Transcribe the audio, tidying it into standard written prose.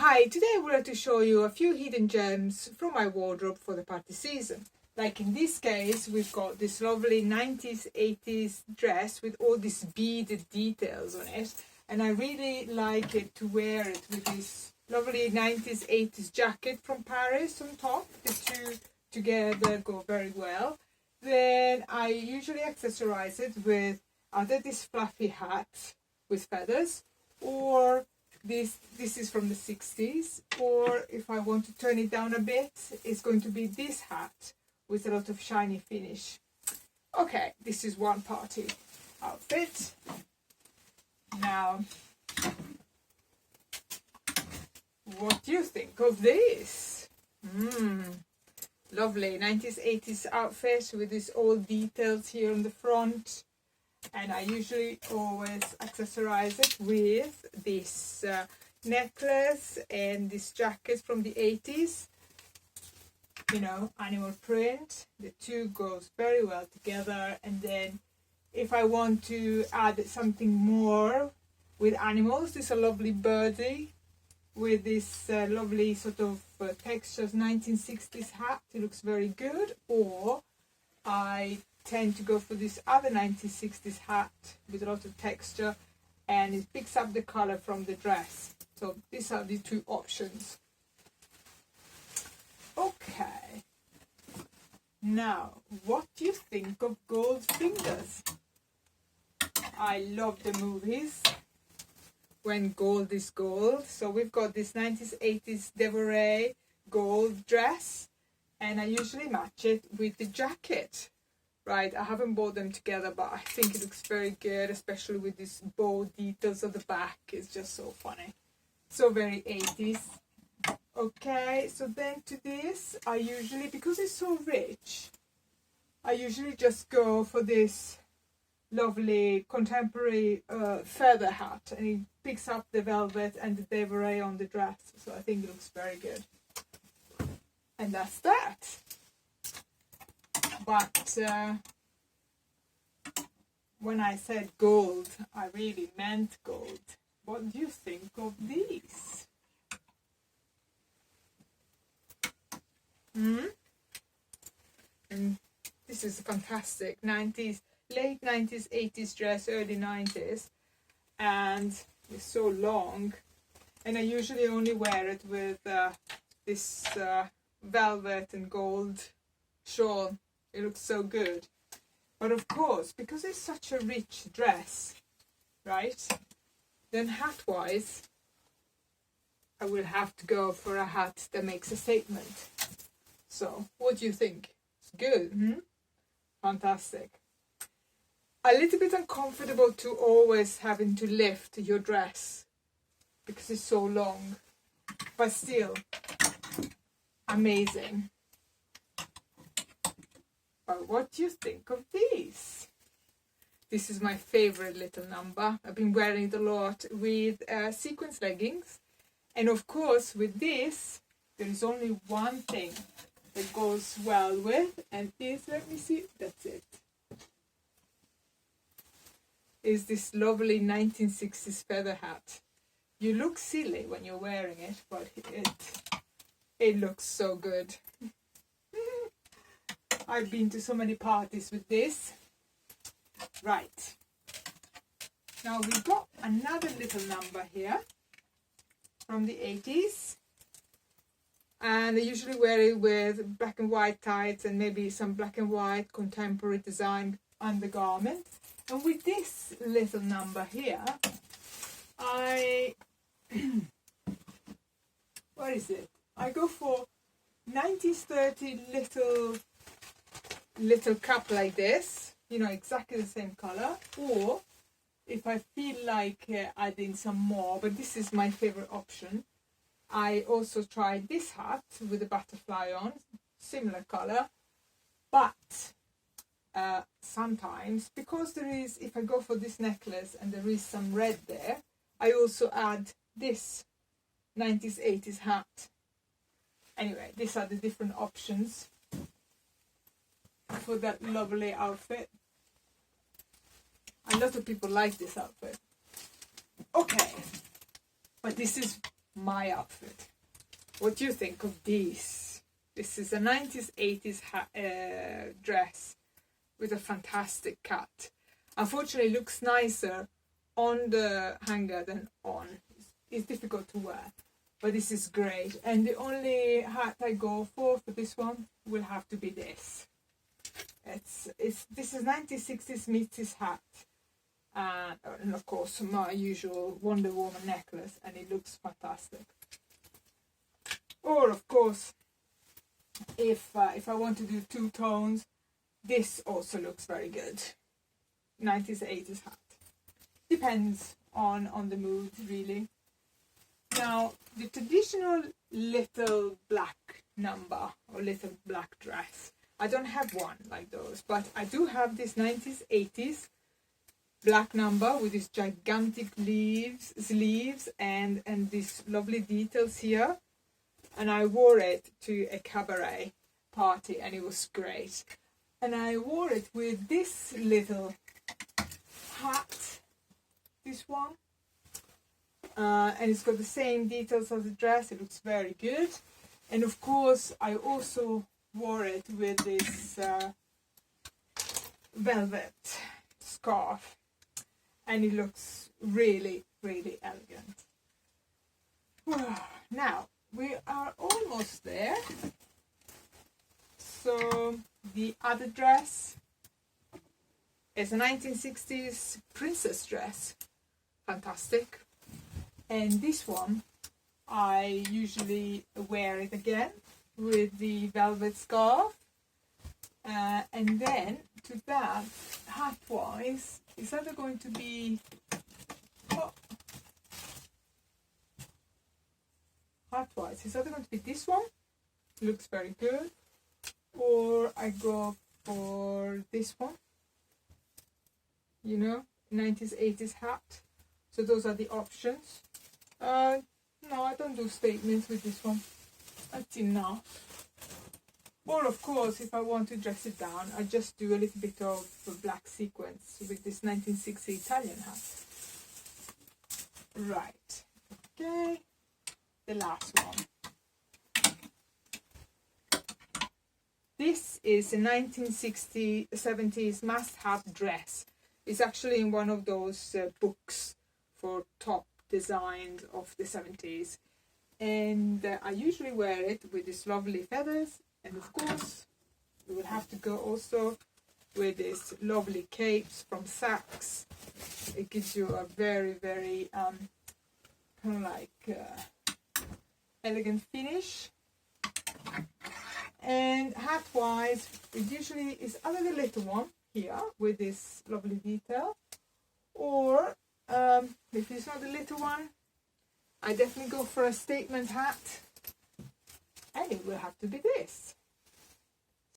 Hi, today I would like to show you a few hidden gems from my wardrobe for the party season. Like in this case, we've got this lovely 90s, 80s dress with all these beaded details on it. And I really like it to wear it with this lovely 90s, 80s jacket from Paris on top. The two together go very well. Then I usually accessorize it with either this fluffy hat with feathers, or this is from the 60s, or if I want to turn it down a bit, it's going to be this hat with a lot of shiny finish. Okay, this is one party outfit. Now, what do you think of this? Lovely 90s, 80s outfit with these old details here on the front. And I usually always accessorize it with this necklace and this jacket from the 80s. You know, animal print. The two goes very well together. And then if I want to add something more with animals, this is a lovely birdie with this lovely sort of textures 1960s hat. It looks very good. Or I tend to go for this other 1960s hat with a lot of texture, and it picks up the color from the dress. So these are the two options. Okay, now what do you think of Goldfingers? I love the movies when gold is gold. So we've got this 90s, 80s Devoret gold dress, and I usually match it with the jacket. Right, I haven't bought them together, but I think it looks very good, especially with these bow details at the back. It's just so funny. So very 80s. Okay, so then to this, I usually, because it's so rich, I usually just go for this lovely contemporary feather hat, and it picks up the velvet and the Devoret on the dress. So I think it looks very good. And that's that. But when I said gold, I really meant gold. What do you think of these? And this is a fantastic 90s, late 90s, 80s dress, early 90s. And it's so long. And I usually only wear it with this velvet and gold shawl. It looks so good. But of course, because it's such a rich dress, right, then hat-wise, I will have to go for a hat that makes a statement. So, what do you think? It's good, Fantastic. A little bit uncomfortable to always having to lift your dress because it's so long, but still amazing. But what do you think of these? This is my favorite little number. I've been wearing it a lot with sequins leggings. And of course, with this, there is only one thing that goes well with, and this, let me see, that's it. Is this lovely 1960s feather hat. You look silly when you're wearing it, but it looks so good. I've been to so many parties with this. Right. Now we've got another little number here from the 80s. And I usually wear it with black and white tights and maybe some black and white contemporary design undergarment. And with this little number here, what is it? I go for 90s 30 little cup like this, you know, exactly the same color. Or if I feel like adding some more, but this is my favorite option, I also tried this hat with a butterfly on, similar color. But sometimes, because there is, if I go for this necklace and there is some red there, I also add this 90s 80s hat. Anyway, these are the different options for that lovely outfit. A lot of people like this outfit. Okay, but this is my outfit. What do you think of these? This is a 90s, 80s dress with a fantastic cut. Unfortunately, it looks nicer on the hanger than on. It's difficult to wear, but this is great. And the only hat I go for this one will have to be this. This is 1960s Mitz's hat. And of course my usual Wonder Woman necklace, and it looks fantastic. Or of course, if I want to do two tones, this also looks very good. 90s, 80s hat. Depends on the mood, really. Now, the traditional little black number or little black dress, I don't have one like those, but I do have this 90s, 80s black number with these gigantic sleeves and these lovely details here. And I wore it to a cabaret party and it was great. And I wore it with this little hat, this one. And it's got the same details as the dress. It looks very good. And of course, I also wore it with this velvet scarf. And it looks really, really elegant. Now, we are almost there. So, the other dress is a 1960s princess dress. Fantastic. And this one, I usually wear it again with the velvet scarf. And then, to that, hat-wise, it's either going to be... Hat-wise, it's either going to be this one. Looks very good. Or I go for this one. You know, 90s, 80s hat. So those are the options. No, I don't do statements with this one. That's enough. Or of course, if I want to dress it down, I just do a little bit of black sequins with this 1960 Italian hat. Right. Okay. The last one. This is a 1960s must-have dress. It's actually in one of those books for top designs of the 70s. And I usually wear it with these lovely feathers. And of course, we will have to go also with these lovely capes from Saks. It gives you a very, very kind of like elegant finish. And hat-wise, it usually is either the little one here with this lovely detail, or if it's not the little one, I definitely go for a statement hat, and it will have to be this.